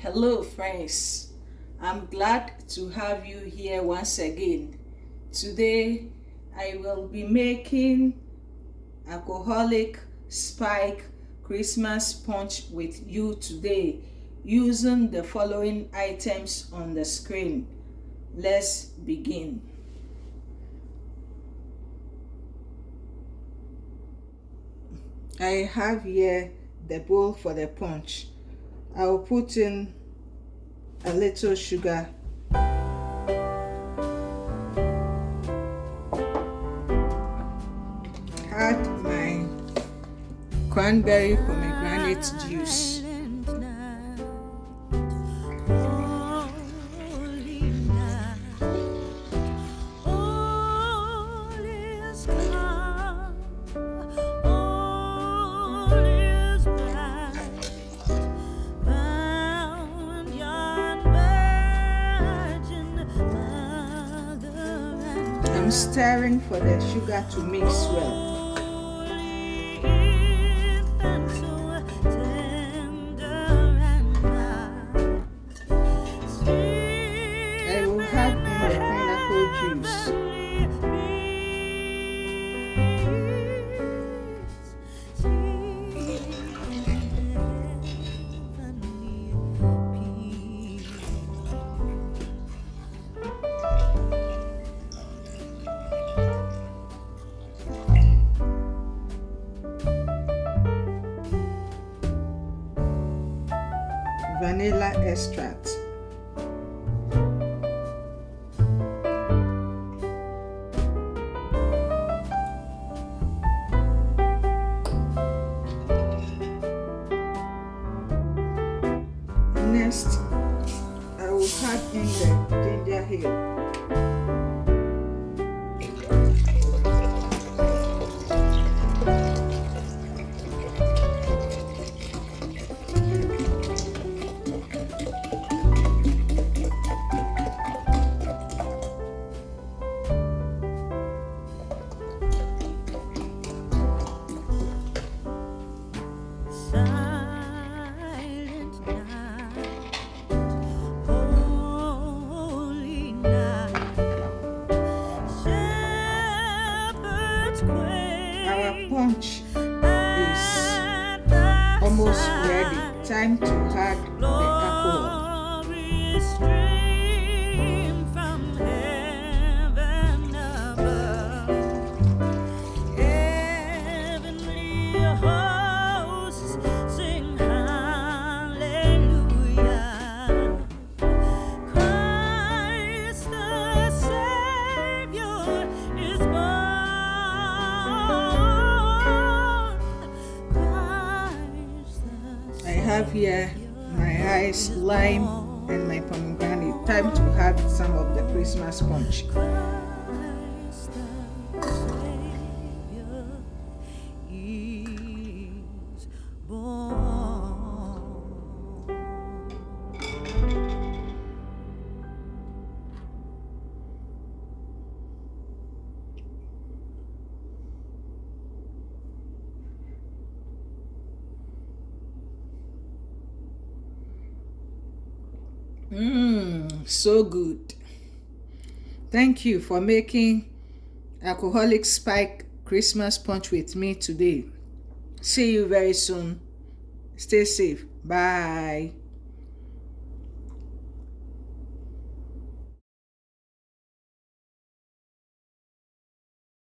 Hello friends, I'm glad to have you here once again. Today I will be making alcoholic spike Christmas punch with you today using the following items on the screen. Let's begin. I have here the bowl for the punch. I will put in a little sugar, add my cranberry pomegranate juice, I'm stirring for the sugar to mix well. I will add in the pineapple juice. Vanilla extract. Next, I will add in the ginger ale. Our punch is almost ready. Time to add the alcohol. I have here my ice, lime, and my pomegranate. Time to add some of the Christmas punch. So good. Thank you for making alcoholic spike Christmas punch with me today. See you very soon. Stay safe. Bye.